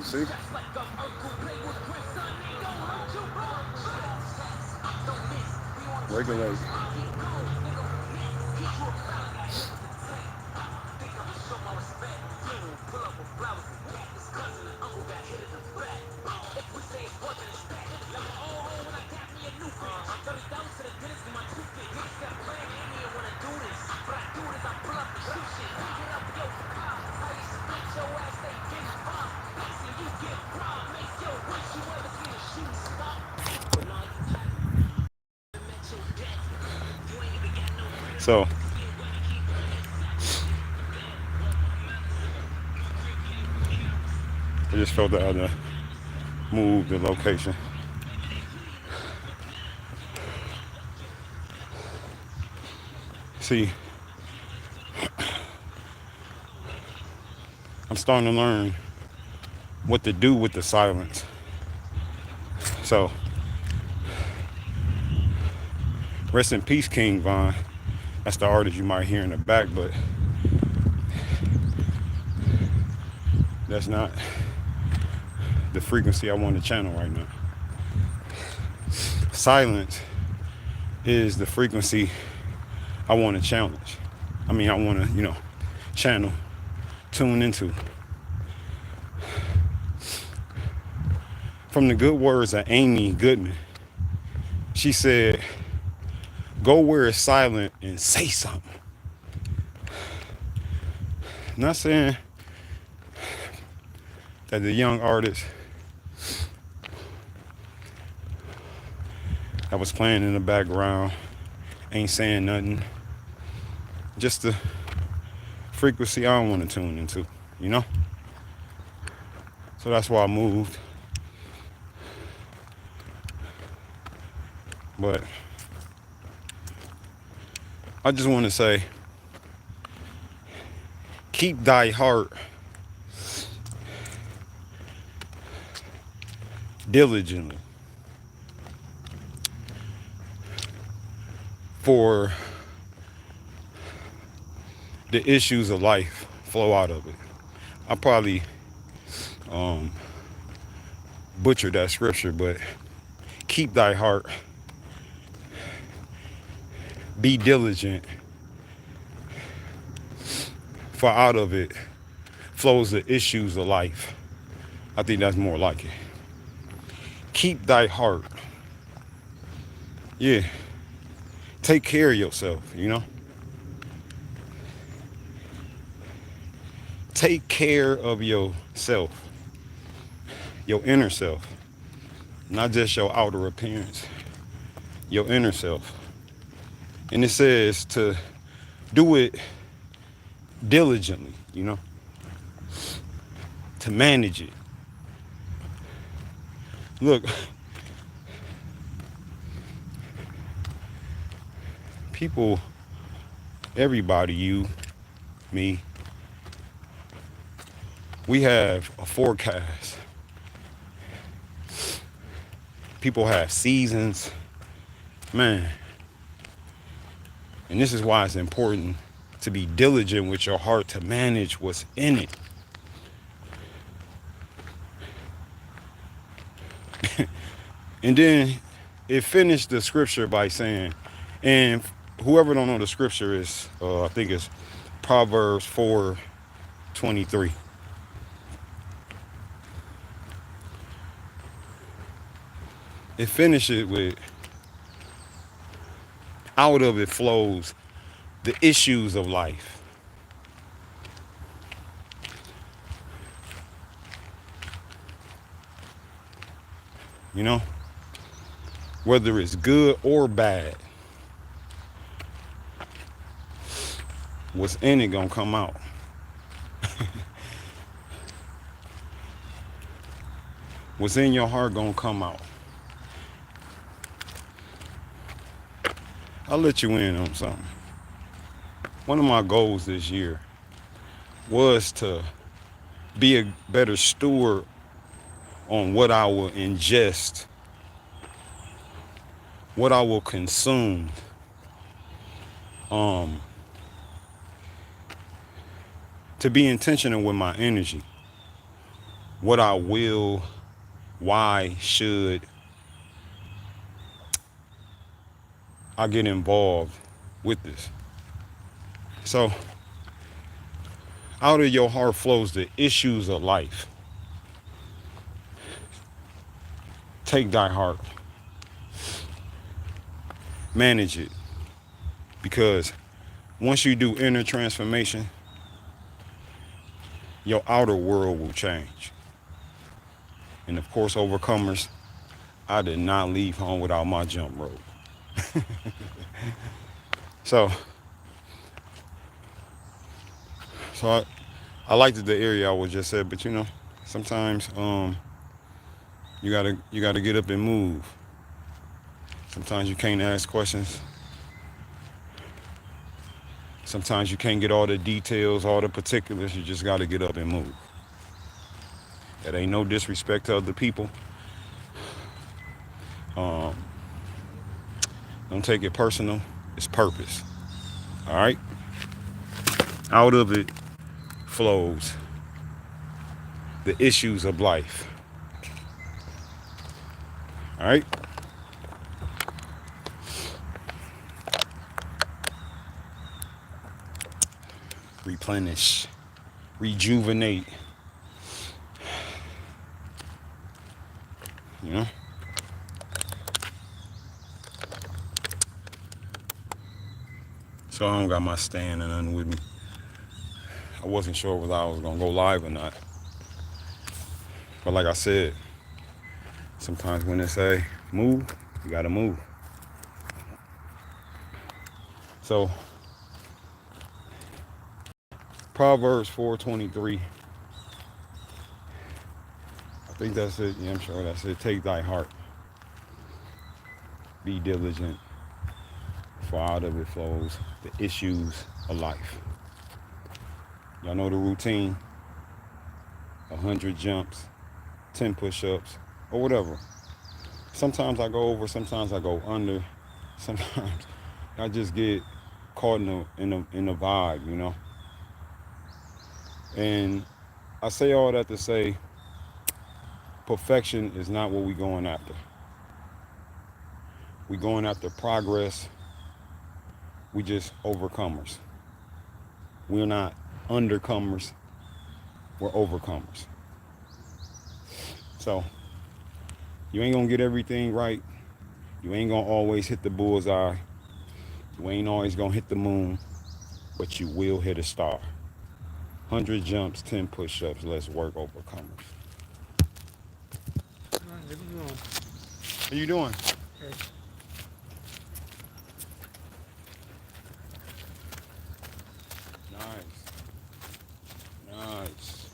See? Regulate. So I just felt that I had to move the location. See, I'm starting to learn what to do with the silence. So, rest in peace, King Von. That's the artist you might hear in the back, but that's not the frequency I want to channel right now. Silence is the frequency I want to challenge. I mean, I want to, channel, tune into. From the good words of Amy Goodman, she said, go where it's silent and say something. Not saying that the young artist that was playing in the background ain't saying nothing. Just the frequency I don't want to tune into, So that's why I moved. But I just want to say, keep thy heart diligently, for the issues of life flow out of it. I probably butchered that scripture, but keep thy heart, be diligent, for out of it flows the issues of life. I think that's more like it. Keep thy heart. Yeah. Take care of yourself, Take care of yourself, your inner self, not just your outer appearance, your inner self. And it says to do it diligently, to manage it. Look, people, everybody, you, me, we have a forecast. People have seasons, man. And this is why it's important to be diligent with your heart to manage what's in it. And then it finished the scripture by saying, and whoever don't know the scripture is, I think it's Proverbs 4:23. It finishes with, out of it flows the issues of life. Whether it's good or bad, what's in it gonna come out. What's in your heart gonna come out. I'll let you in on something. One of my goals this year was to be a better steward on what I will ingest, what I will consume. um, to be intentional with my energy, what I will, why should I get involved with this. So out of your heart flows the issues of life. Take thy heart, manage it, because once you do inner transformation, your outer world will change. And of course, overcomers, I did not leave home without my jump rope. So I liked the area I was just said, but sometimes you gotta get up and move. Sometimes you can't ask questions. Sometimes you can't get all the details, all the particulars. You just gotta get up and move. It ain't no disrespect to other people. Um, don't take it personal. It's purpose. All right. Out of it flows the issues of life. All right. Replenish, rejuvenate. You know. So I don't got my stand and nothing with me. I wasn't sure whether I was gonna go live or not. But like I said, sometimes when they say move, you gotta move. So Proverbs 4:23. I think that's it. Yeah, I'm sure that's it. Take thy heart. Be diligent. For out of it flows the issues of life. Y'all know the routine. 100 jumps, 10 push-ups, or whatever. Sometimes I go over, sometimes I go under. Sometimes I just get caught in the vibe, you know. And I say all that to say perfection is not what we're going after. We're going after progress. We just overcomers. We're not undercomers. We're overcomers. So you ain't gonna get everything right. You ain't gonna always hit the bullseye. You ain't always gonna hit the moon, but you will hit a star. 100 jumps, 10 push-ups. Let's work, overcomers. What are you doing? How you doing? Okay. Nice. Nice.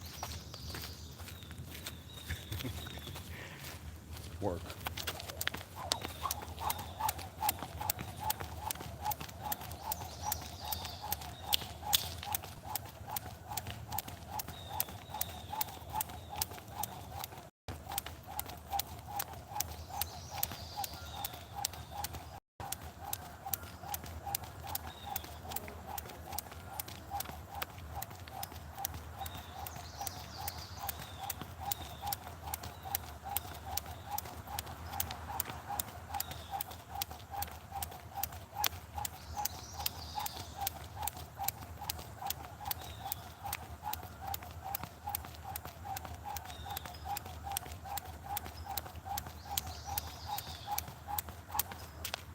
Work.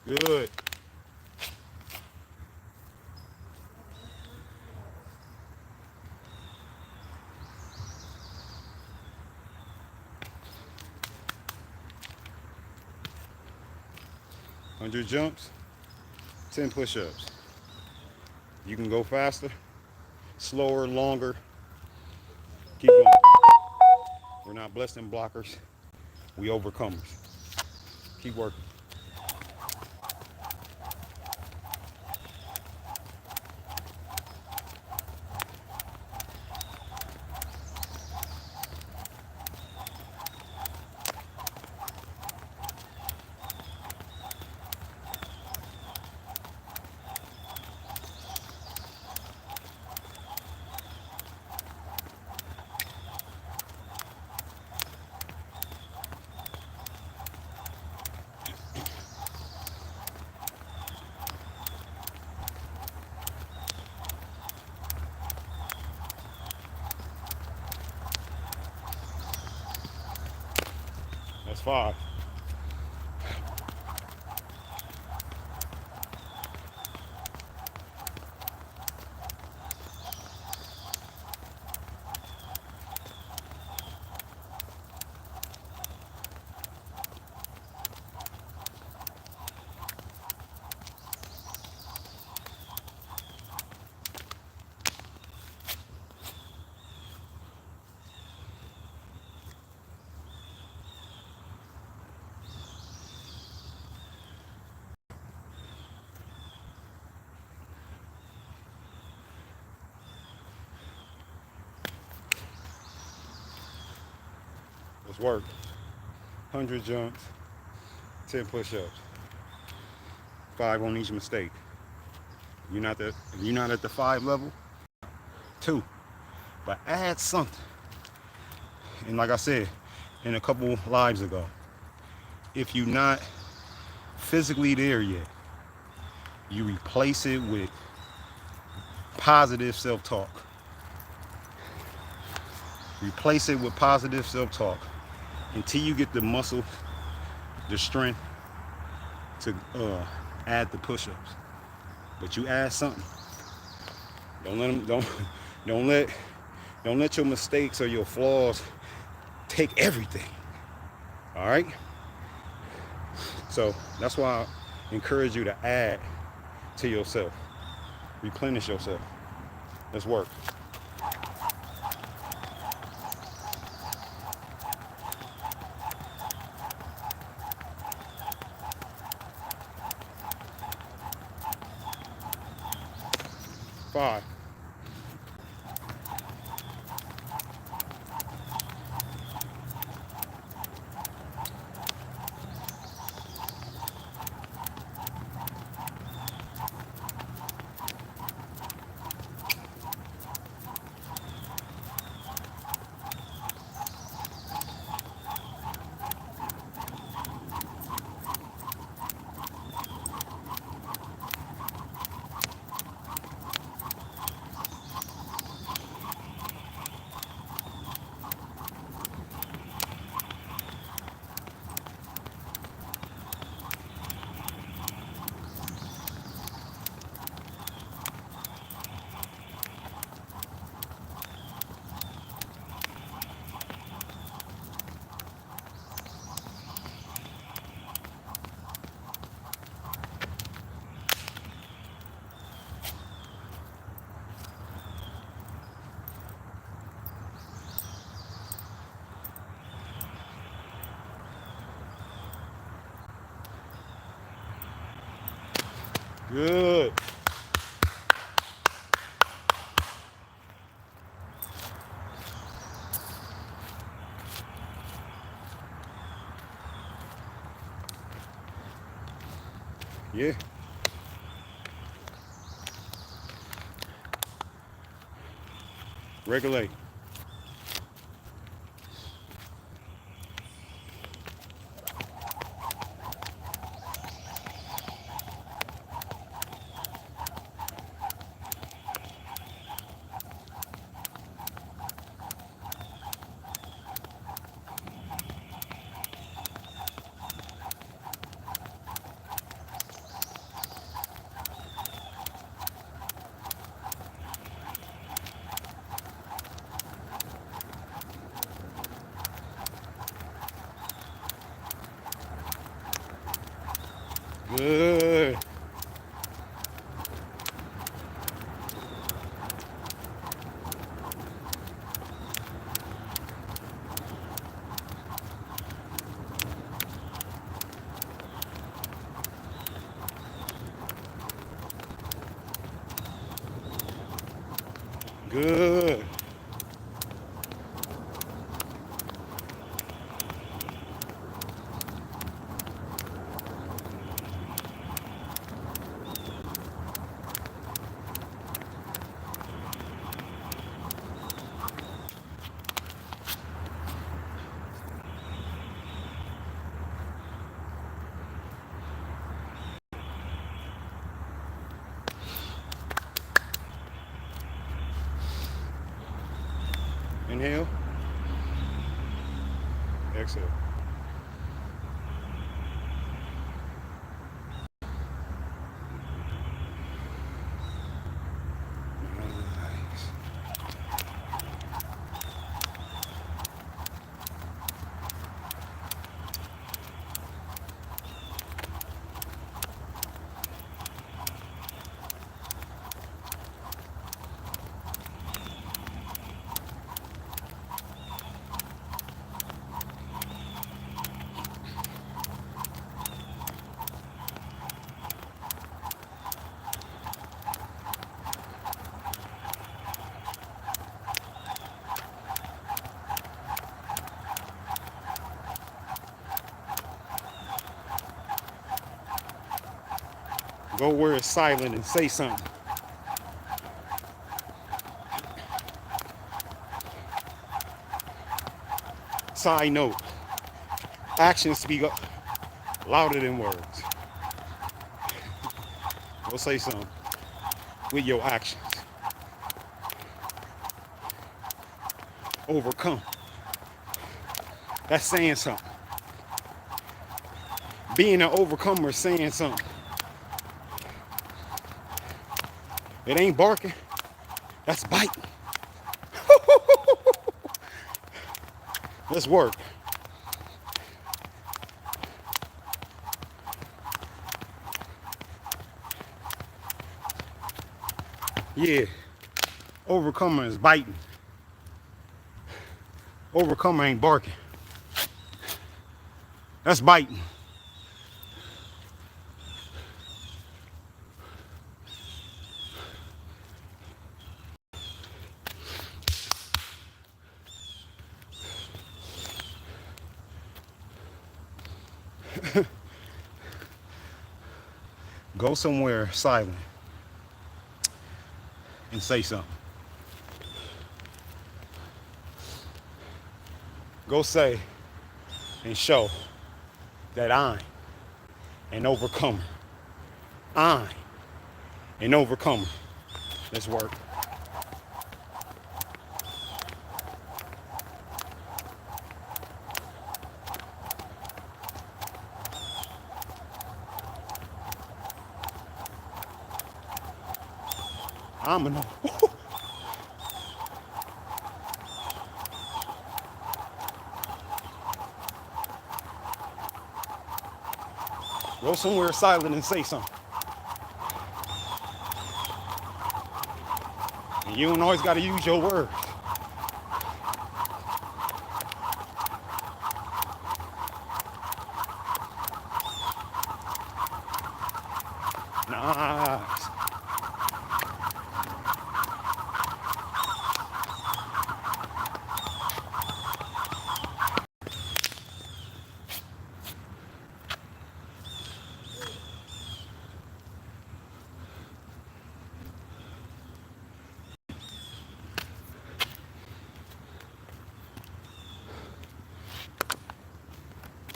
Good. Hundred jumps, 10 push-ups. You can go faster, slower, longer. Keep going. We're not blessed in blockers. We overcomers. Keep working. 5. Let's work. 100 jumps, 10 push-ups, 5 on each mistake. If you're not at the 5 level, 2. But add something. And like I said in a couple lives ago, if you're not physically there yet, you replace it with positive self-talk. Replace it with positive self-talk until you get the muscle, the strength to add the push-ups. But you add something. Don't let your mistakes or your flaws take everything. All right? So that's why I encourage you to add to yourself. Replenish yourself. Let's work. Five. Good. Yeah. Regulate. Good. Good. Inhale. Exhale. Go where it's silent and say something. Side note, actions speak louder than words. Go say something with your actions. Overcome. That's saying something. Being an overcomer is saying something. It ain't barking. That's biting. Let's work. Yeah. Overcomer is biting. Overcomer ain't barking. That's biting. Go somewhere silent and say something. Go say and show that I'm an overcomer. I'm an overcomer. Let's work. I'm an Go somewhere silent and say something. And you don't always got to use your words. Nice.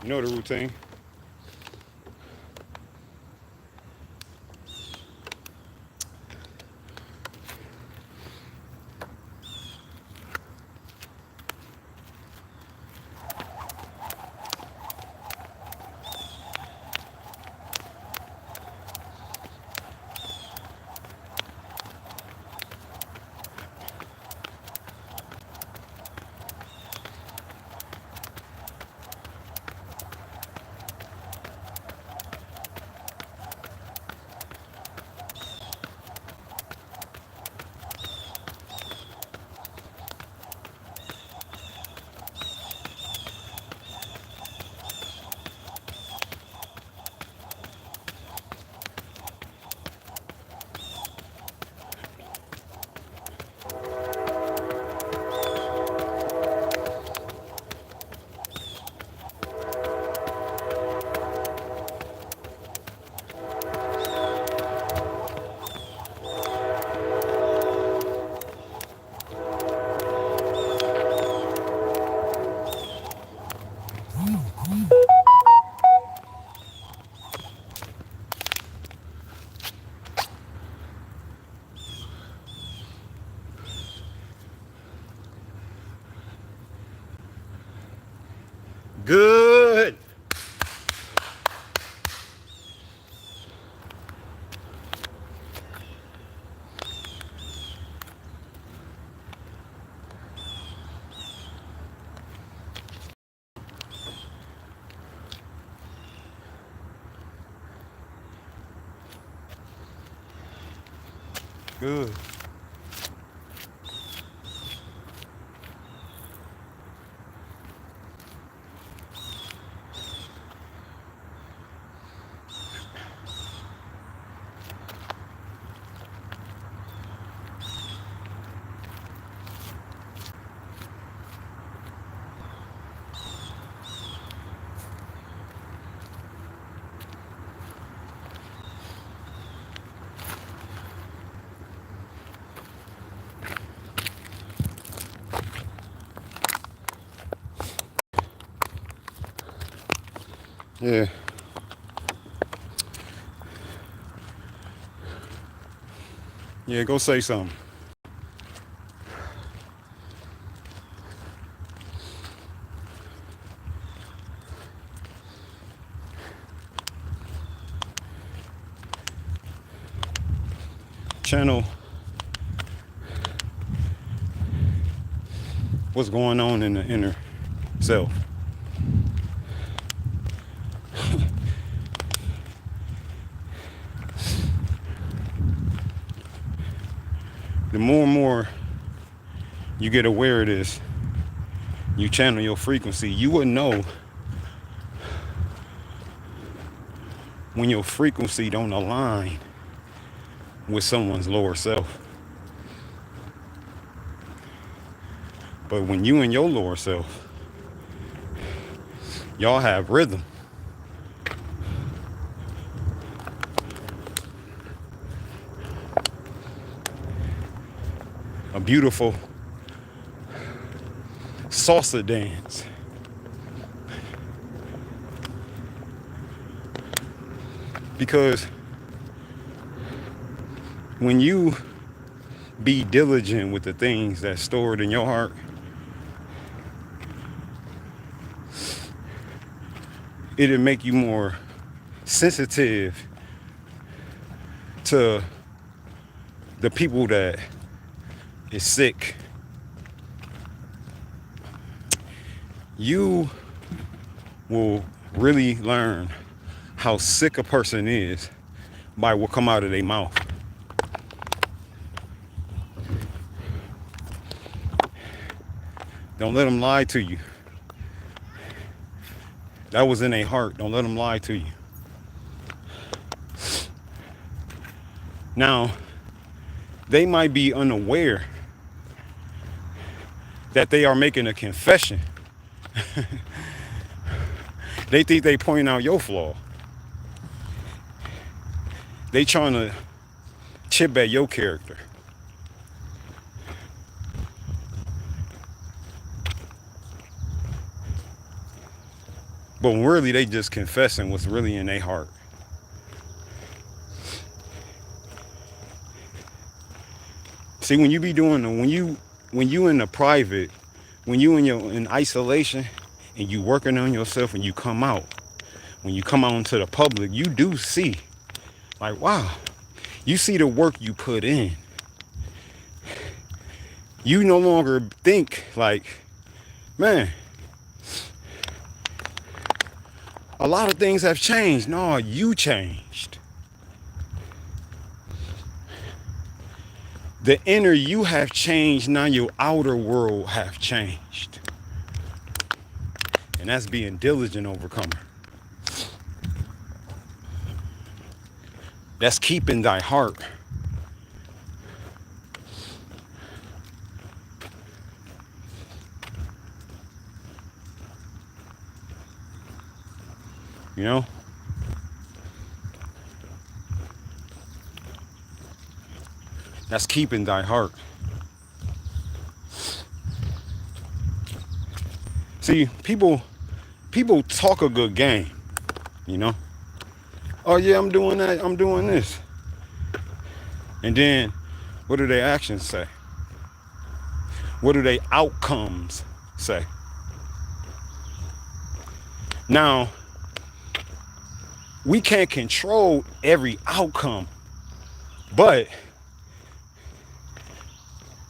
You know the routine. Good. Good. Yeah. Yeah, go say something. Channel what's going on in the inner self. The more and more you get aware of this, you channel your frequency, you would know when your frequency don't align with someone's lower self. But when you and your lower self, y'all have rhythm. A beautiful salsa dance. Because when you be diligent with the things that's stored in your heart, it'll make you more sensitive to the people that is sick. You will really learn how sick a person is by what come out of their mouth. Don't let them lie to you. That was in their heart. Don't let them lie to you. Now, they might be unaware that they are making a confession. They think they pointing out your flaw. They trying to chip at your character. But really, they just confessing what's really in their heart. See, when you be doing when you in the private, when you in isolation and you working on yourself and you come out, when you come out into the public, you do see, like, wow, you see the work you put in. You no longer think like, man, a lot of things have changed. No, you changed. The inner you have changed, now your outer world have changed. And that's being diligent overcomer. That's keeping thy heart. You know? That's keeping thy heart. See, people talk a good game, you know? Oh yeah, I'm doing that, I'm doing this. And then what do their actions say? What do their outcomes say? Now, we can't control every outcome, but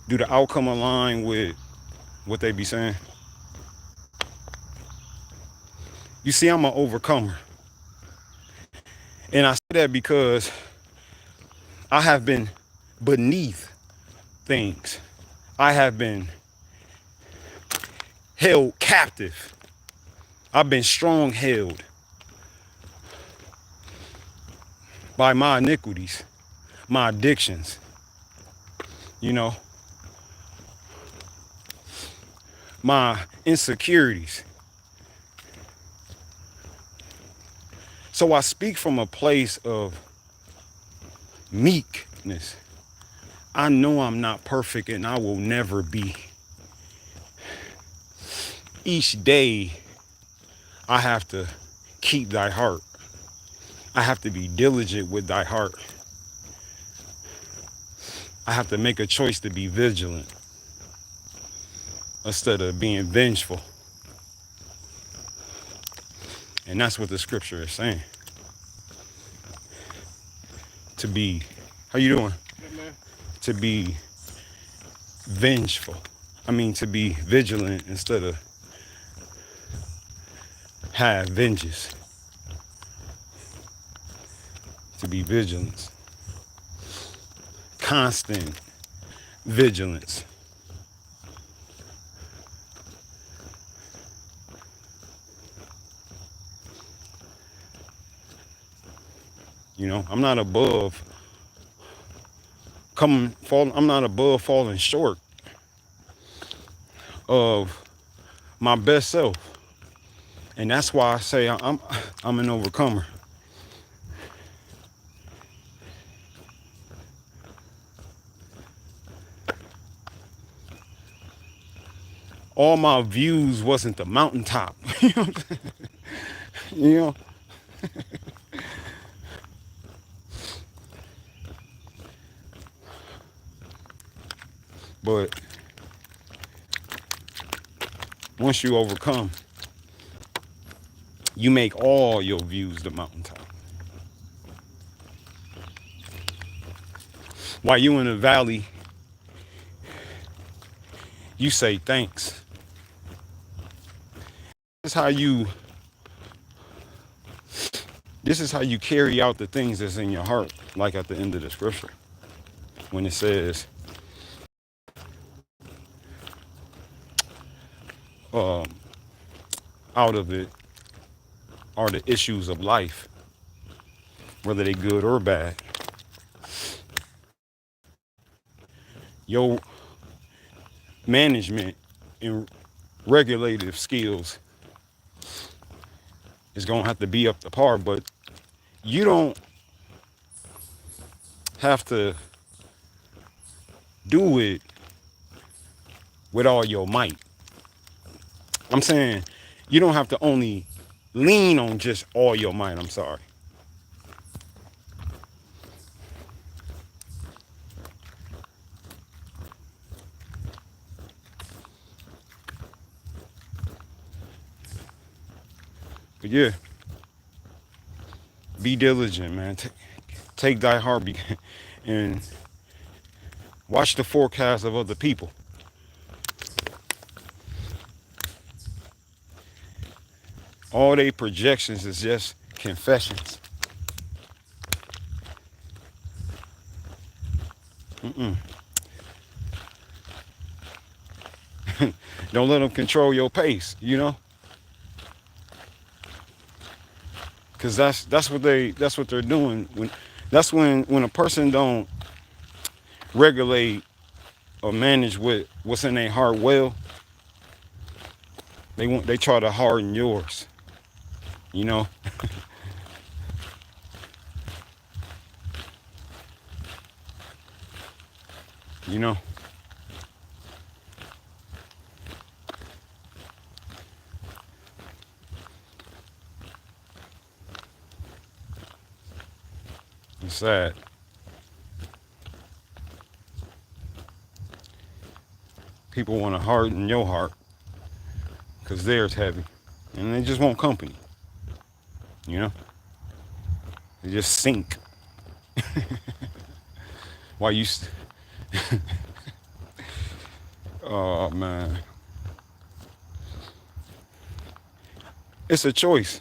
do the outcome align with what they be saying? You see, I'm an overcomer. And I say that because I have been beneath things. I have been held captive. I've been strong held by my iniquities, my addictions, you know, my insecurities. So I speak from a place of meekness. I know I'm not perfect and I will never be. Each day I have to keep thy heart. I have to be diligent with thy heart. I have to make a choice to be vigilant instead of being vengeful. And that's what the scripture is saying. To be, how you doing? Hey, man. To be vengeful. I mean, to be vigilant instead of have vengeance. To be vigilant. Constant vigilance. You know, I'm not above I'm not above falling short of my best self. And that's why I say I'm an overcomer. All my views wasn't the mountaintop. You know what I'm saying? You know? But once you overcome, you make all your views the mountaintop. While you in the valley, you say thanks. This is how you carry out the things that's in your heart, like at the end of the scripture. When it says, out of it are the issues of life, whether they good or bad. Your management and regulative skills is gonna have to be up to par, but you don't have to do it with all your might. I'm saying you don't have to only lean on just all your might. I'm sorry. But yeah, be diligent, man. Take thy heart and watch the forecast of other people. All they projections is just confessions. Don't let them control your pace, you know? Cause that's what they're doing. When a person don't regulate or manage with what's in their heart well, they try to harden yours. You know? You know? It's sad. People want to harden your heart because theirs heavy. And they just want company. You know? They just sink. While you... Oh, man. It's a choice.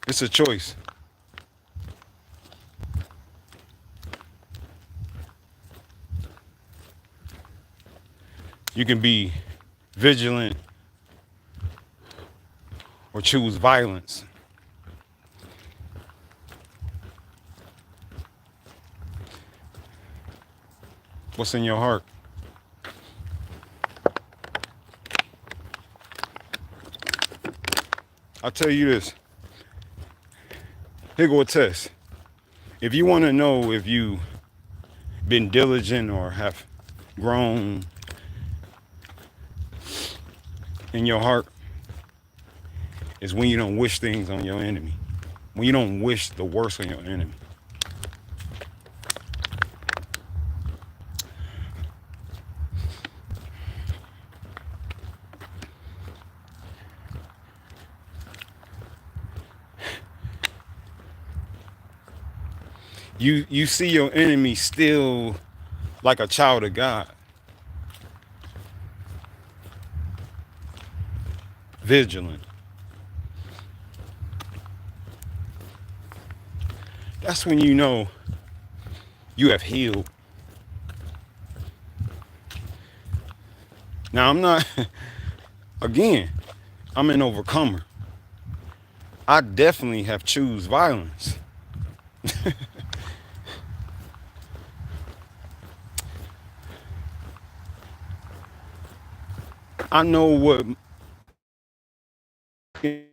It's a choice. You can be vigilant or choose violence. What's in your heart? I'll tell you this. Here go a test. If you want to know if you've been diligent or have grown in your heart, is when you don't wish things on your enemy. When you don't wish the worst on your enemy. You see your enemy still like a child of God. Vigilant. That's when you know you have healed. Now I'm not, again, I'm an overcomer. I definitely have choose violence. I know what I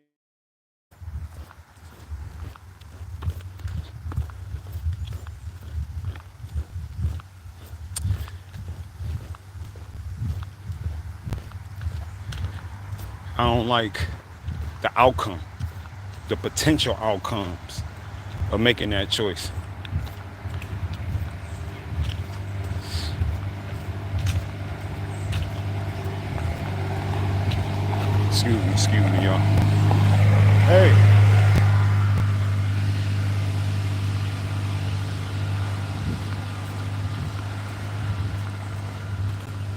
don't like the outcome, the potential outcomes of making that choice. Excuse me, y'all. Hey.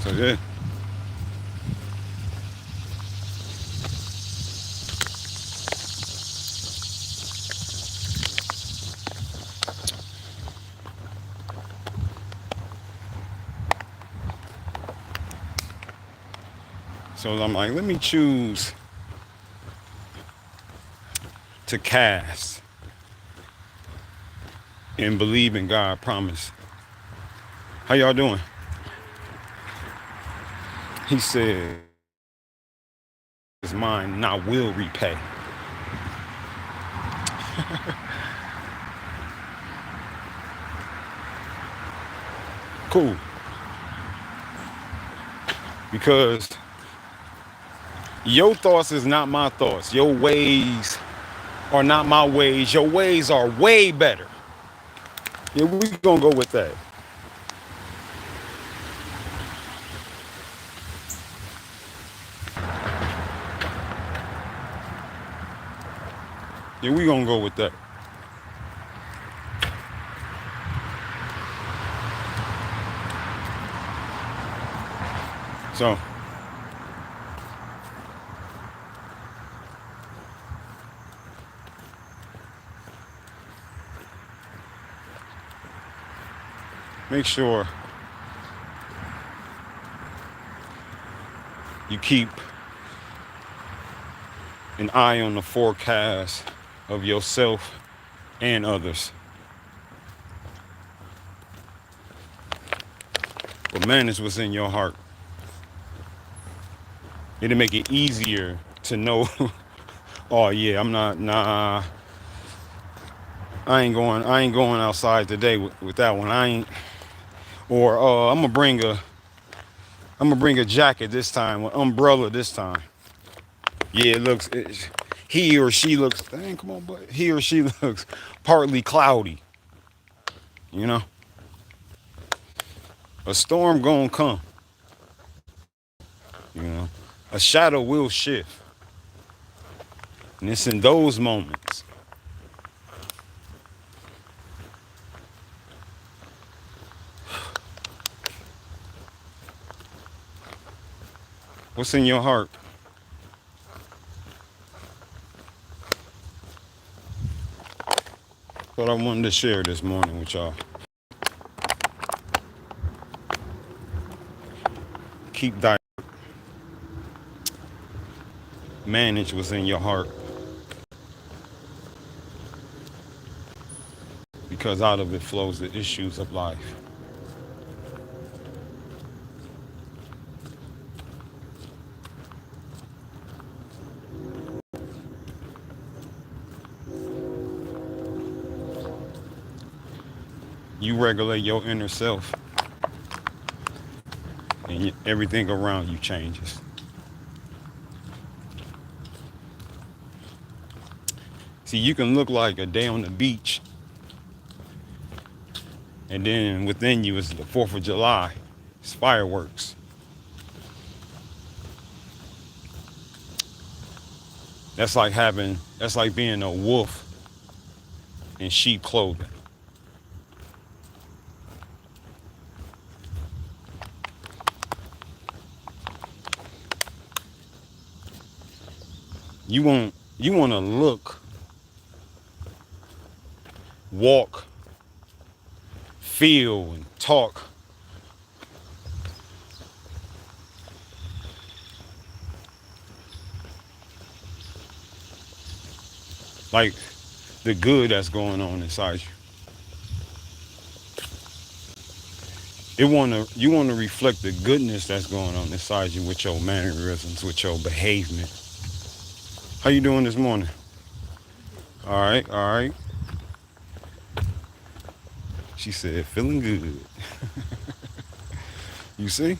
So yeah. So I'm like, let me choose to cast and believe in God's promise. How y'all doing? He said, "Is mine, and I will repay." Cool. Because your thoughts is not my thoughts. Your ways are not my ways. Your ways are way better. Yeah, we gonna go with that. Yeah, we gonna go with that. So make sure you keep an eye on the forecast of yourself and others. But manage what's in your heart. It'll make it easier to know, oh yeah, I'm not, nah, I ain't going outside today with that one. I ain't, or I'm gonna bring a jacket this time, an umbrella this time. Yeah, he or she looks, dang, come on, but he or she looks partly cloudy. You know, a storm gonna come. You know, a shadow will shift, and it's in those moments. What's in your heart? What I wanted to share this morning with y'all. Keep that. Manage what's in your heart, because out of it flows the issues of life. You regulate your inner self, and everything around you changes. See, you can look like a day on the beach, and then within you is the 4th of July. It's fireworks. That's like being a wolf in sheep clothing. You want to look, walk, feel, and talk like the good that's going on inside you. You wanna reflect the goodness that's going on inside you with your mannerisms, with your behavior. How you doing this morning? All right, all right. She said, feeling good. You see?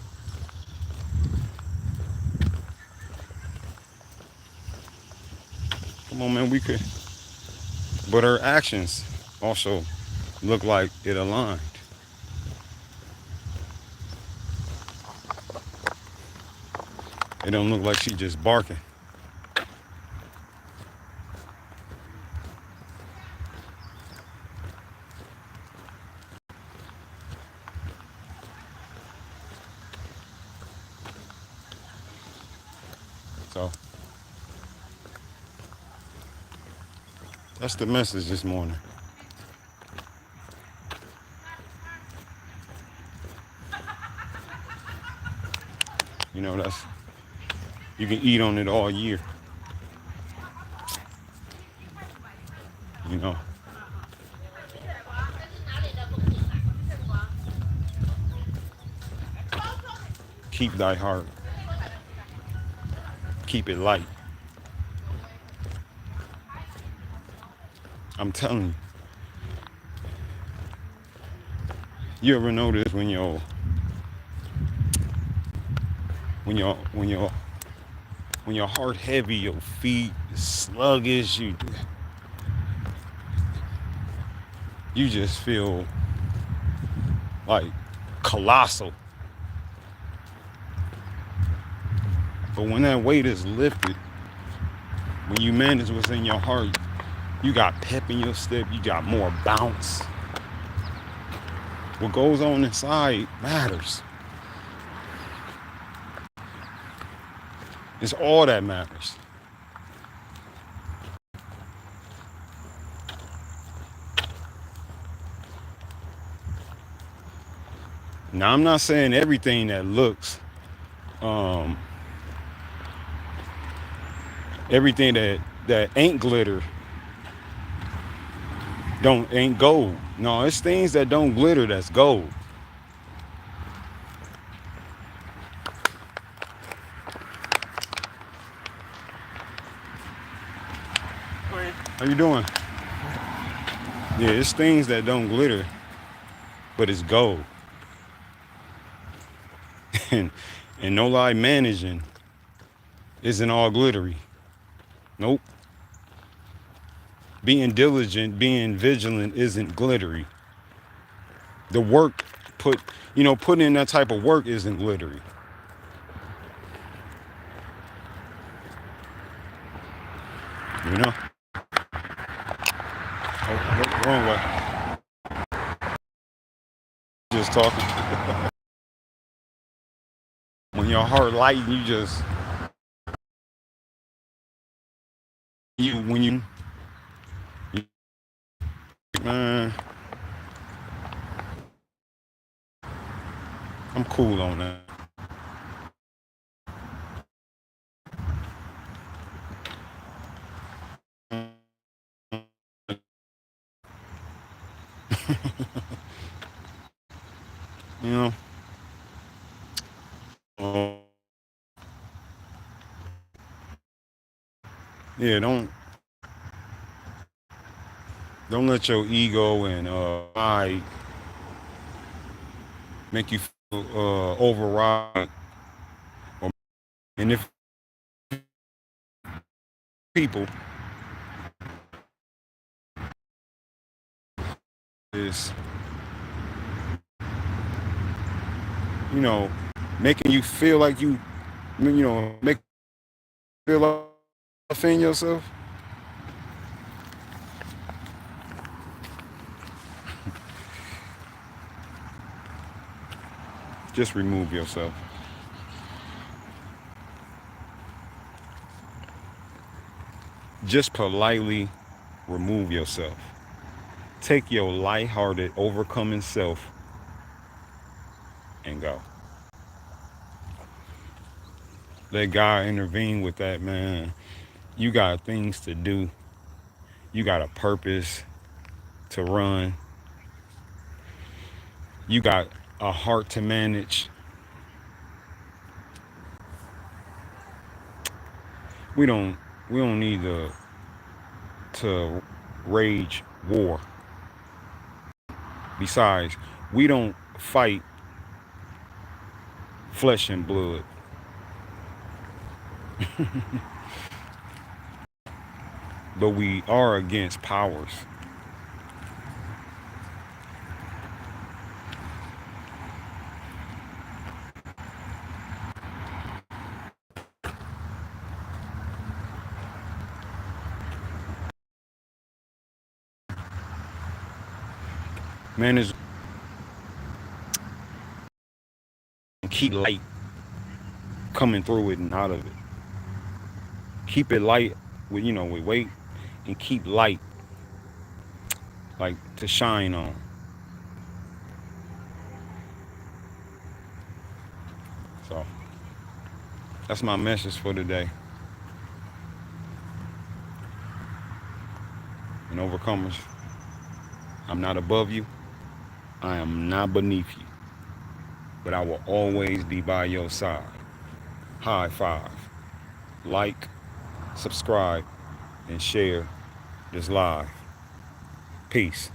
Come on, man, we could. But her actions also look like it aligned. It don't look like she just barking. So that's the message this morning. You know, you can eat on it all year. You know. Keep thy heart. Keep it light. I'm telling you. You ever notice when your heart heavy, your feet sluggish, you just feel like colossal. But when that weight is lifted, when you manage what's in your heart, you got pep in your step, you got more bounce. What goes on inside matters. It's all that matters. Now, I'm not saying everything that looks, everything that ain't glitter ain't gold. No, it's things that don't glitter that's gold. How you doing? Yeah, it's things that don't glitter, but it's gold. and no lie, managing isn't all glittery. Nope. Being diligent, being vigilant isn't glittery. The work putting in that type of work isn't glittery. You know? Oh, wrong way. Just talking. When your heart light, man, I'm cool on that. You know? Yeah, don't let your ego and pride make you feel override. And if people is, you know, making you feel like make you feel like offend yourself, just remove yourself. Just politely remove yourself. Take your lighthearted, overcoming self and go. Let God intervene with that, man. You got things to do. You got a purpose to run. You got a heart to manage. We don't we don't need to rage war. Besides, we don't fight flesh and blood. But we are against powers. Man is keep light coming through it and out of it. Keep it light with weight, and keep light like to shine on. So that's my message for today. And overcomers, I'm not above you. I am not beneath you. But I will always be by your side. High five. Like, subscribe, and share this live. Peace.